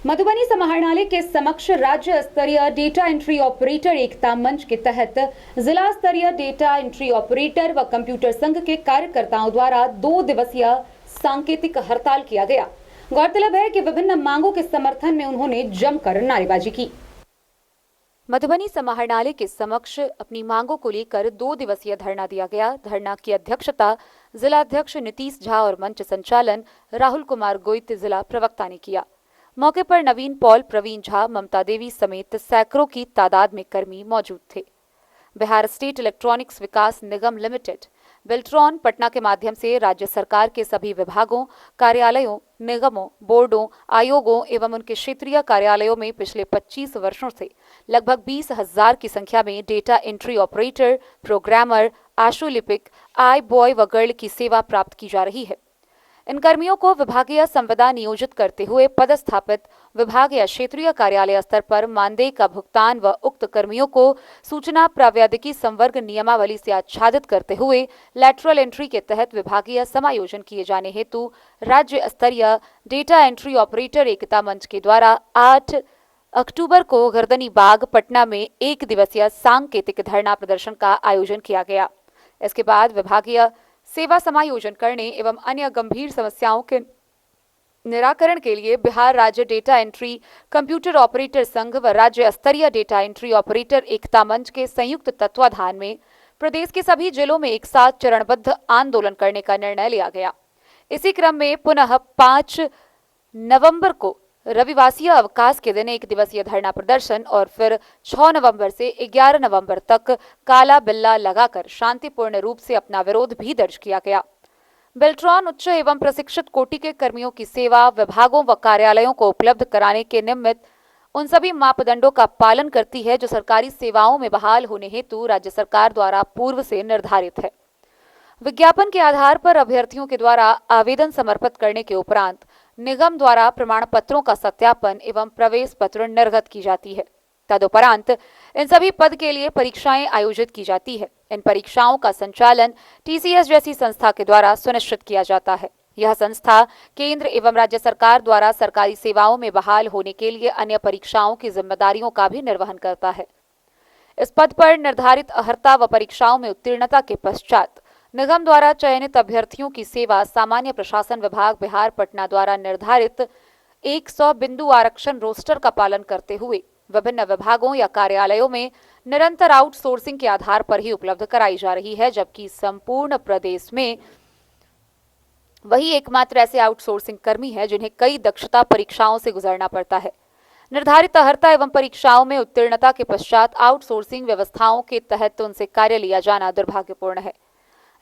मधुबनी समाहरणालय के समक्ष राज्य स्तरीय डेटा एंट्री ऑपरेटर एकता मंच के तहत जिला स्तरीय डेटा एंट्री ऑपरेटर व कंप्यूटर संघ के कार्यकर्ताओं द्वारा 2 दिवसीय सांकेतिक हड़ताल किया गया। गौरतलब है कि विभिन्न मांगों के समर्थन में उन्होंने जमकर नारेबाजी की। मधुबनी समाहरणालय के समक्ष अपनी मांगों को लेकर 2 दिवसीय धरना दिया गया। धरना की अध्यक्षता जिला अध्यक्ष नीतीश झा और मंच संचालन राहुल कुमार गोइत जिला प्रवक्ता ने किया। मौके पर नवीन पॉल, प्रवीण झा, ममता देवी समेत सैकड़ों की तादाद में कर्मी मौजूद थे। बिहार स्टेट इलेक्ट्रॉनिक्स विकास निगम लिमिटेड बेल्ट्रॉन पटना के माध्यम से राज्य सरकार के सभी विभागों, कार्यालयों, निगमों, बोर्डों, आयोगों एवं उनके क्षेत्रीय कार्यालयों में पिछले 25 वर्षों से लगभग 20,000 की संख्या में डेटा एंट्री ऑपरेटर, प्रोग्रामर, आशुलिपिक, आई बॉय व गर्ल की सेवा प्राप्त की जा रही है। इन कर्मियों को विभागीय संविदा नियोजित करते हुए पदस्थापित विभाग या क्षेत्रीय कार्यालय स्तर पर मानदेय का भुगतान व उक्त कर्मियों को सूचना प्रौद्योगिकी संवर्ग नियमावली से आच्छादित करते हुए लैटरल एंट्री के तहत विभागीय समायोजन किए जाने हेतु राज्य स्तरीय डेटा एंट्री ऑपरेटर एकता मंच के द्वारा 8 अक्टूबर को गर्दनी बाग पटना में 1 दिवसीय सांकेतिक धरना प्रदर्शन का आयोजन किया गया। इसके बाद विभागीय सेवा समायोजन करने एवं अन्य गंभीर समस्याओं के निराकरण के लिए बिहार राज्य डेटा एंट्री कंप्यूटर ऑपरेटर संघ व राज्य स्तरीय डेटा एंट्री ऑपरेटर एकता मंच के संयुक्त तत्वाधान में प्रदेश के सभी जिलों में एक साथ चरणबद्ध आंदोलन करने का निर्णय लिया गया। इसी क्रम में पुनः 5 नवंबर को रविवासीय अवकाश के दिन 1 दिवसीय धरना प्रदर्शन और फिर 6 नवंबर से 11 नवंबर तक काला बिल्ला लगाकर शांतिपूर्ण रूप से अपना विरोध भी दर्ज किया गया। बेल्ट्रॉन उच्च एवं प्रशिक्षित कोटि के कर्मियों की सेवा विभागों व कार्यालयों को उपलब्ध कराने के निमित्त उन सभी मापदंडों का पालन करती है जो सरकारी सेवाओं में बहाल होने हेतु राज्य सरकार द्वारा पूर्व से निर्धारित है। विज्ञापन के आधार पर अभ्यर्थियों के द्वारा आवेदन समर्पित करने के उपरांत निगम द्वारा प्रमाण पत्रों का सत्यापन एवं प्रवेश पत्र निर्गत की जाती है। तदुपरांत इन सभी पद के लिए परीक्षाएं आयोजित की जाती है। इन परीक्षाओं का संचालन टीसीएस जैसी संस्था के द्वारा सुनिश्चित किया जाता है। यह संस्था केंद्र एवं राज्य सरकार द्वारा सरकारी सेवाओं में बहाल होने के लिए अन्य परीक्षाओं की जिम्मेदारियों का भी निर्वहन करता है। इस पद पर निर्धारित अर्हता व परीक्षाओं में उत्तीर्णता के पश्चात निगम द्वारा चयनित अभ्यर्थियों की सेवा सामान्य प्रशासन विभाग बिहार पटना द्वारा निर्धारित 100 बिंदु आरक्षण रोस्टर का पालन करते हुए विभिन्न विभागों या कार्यालयों में निरंतर आउटसोर्सिंग के आधार पर ही उपलब्ध कराई जा रही है, जबकि संपूर्ण प्रदेश में वही एकमात्र ऐसे आउटसोर्सिंग कर्मी है जिन्हें कई दक्षता परीक्षाओं से गुजरना पड़ता है। निर्धारित अर्हता एवं परीक्षाओं में उत्तीर्णता के पश्चात आउटसोर्सिंग व्यवस्थाओं के तहत उनसे कार्य लिया जाना दुर्भाग्यपूर्ण है।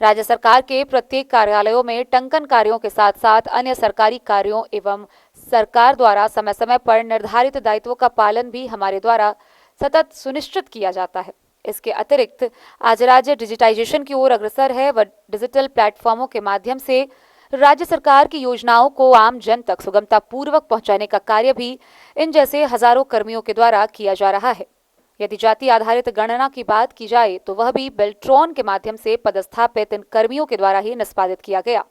राज्य सरकार के प्रत्येक कार्यालयों में टंकन कार्यों के साथ साथ अन्य सरकारी कार्यों एवं सरकार द्वारा समय समय पर निर्धारित दायित्वों का पालन भी हमारे द्वारा सतत सुनिश्चित किया जाता है। इसके अतिरिक्त आज राज्य डिजिटाइजेशन की ओर अग्रसर है व डिजिटल प्लेटफॉर्मों के माध्यम से राज्य सरकार की योजनाओं को आम जन तक सुगमता पूर्वक पहुंचाने का कार्य भी इन जैसे हजारों कर्मियों के द्वारा किया जा रहा है। यदि जाति आधारित गणना की बात की जाए तो वह भी बेल्ट्रॉन के माध्यम से पदस्थापित इन कर्मियों के द्वारा ही निष्पादित किया गया।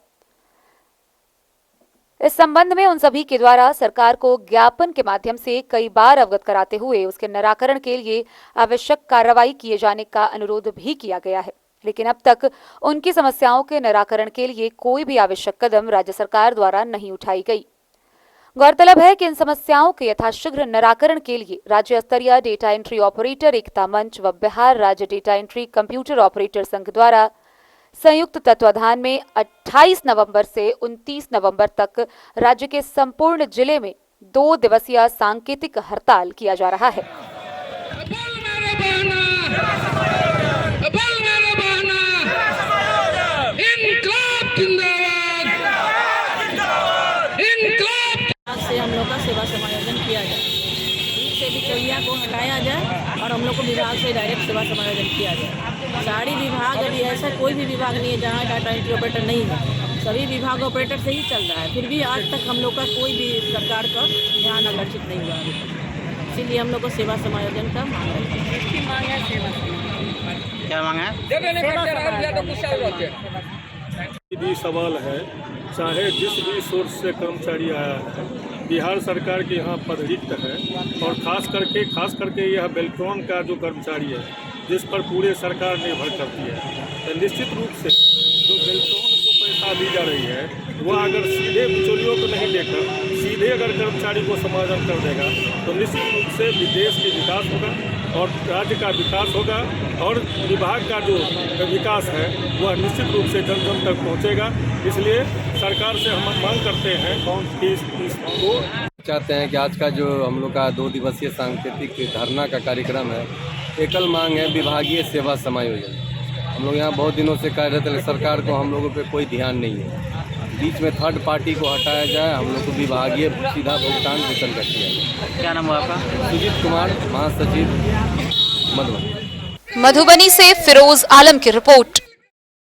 इस संबंध में उन सभी के द्वारा सरकार को ज्ञापन के माध्यम से कई बार अवगत कराते हुए उसके निराकरण के लिए आवश्यक कार्रवाई किए जाने का अनुरोध भी किया गया है, लेकिन अब तक उनकी समस्याओं के निराकरण के लिए कोई भी आवश्यक कदम राज्य सरकार द्वारा नहीं उठाई गई। गौरतलब है कि इन समस्याओं के यथाशीघ्र निराकरण के लिए राज्य स्तरीय डेटा एंट्री ऑपरेटर एकता मंच व बिहार राज्य डेटा एंट्री कंप्यूटर ऑपरेटर संघ द्वारा संयुक्त तत्वाधान में 28 नवंबर से 29 नवंबर तक राज्य के संपूर्ण जिले में 2 दिवसीय सांकेतिक हड़ताल किया जा रहा है। से हम लोग का सेवा समायोजन किया जाए, से बिचौलिया को हटाया जाए और हम लोग को विभाग से डायरेक्ट सेवा समायोजन किया जाए। सारी विभाग अभी ऐसा कोई भी विभाग नहीं है जहाँ डाटा एंट्री ऑपरेटर नहीं है, सभी विभाग ऑपरेटर से ही चल रहा है। फिर भी आज तक हम लोग का कोई भी सरकार का ध्यान आकर्षित नहीं हुआ, इसीलिए हम लोग को सेवा समायोजन का मांग है। क्या मांग है? भी सवाल है, चाहे जिस भी सोर्स से कर्मचारी आया है बिहार सरकार के यहाँ पदरिक्त है और खास करके यह बेल्ट्रॉन का जो कर्मचारी है जिस पर पूरे सरकार निर्भर करती है, तो निश्चित रूप से जो बेल्ट्रॉन को पैसा दी जा रही है वह अगर सीधे बिचौलियों को नहीं देकर सीधे अगर कर्मचारी को समाधान कर देगा तो निश्चित रूप से देश का विकास होगा और राज्य का विकास होगा और विभाग का जो विकास है वह निश्चित रूप से जन जन तक पहुँचेगा। इसलिए सरकार से हम मांग करते हैं कि इसको चाहते हैं कि आज का जो हम लोग का 2 दिवसीय सांकेतिक धरना का कार्यक्रम है, एकल मांग है विभागीय सेवा समायोजन। हम लोग यहाँ बहुत दिनों से कह रहे थे, सरकार को हम लोगों पे कोई ध्यान नहीं है। बीच में थर्ड पार्टी को हटाया जाए, हम लोग को विभागीय सीधा भुगतान वेतन का किया जाए। क्या नाम हुआ आपका? सुजीत कुमार, महासचिव मधुबनी। मधुबनी से फिरोज आलम की रिपोर्ट।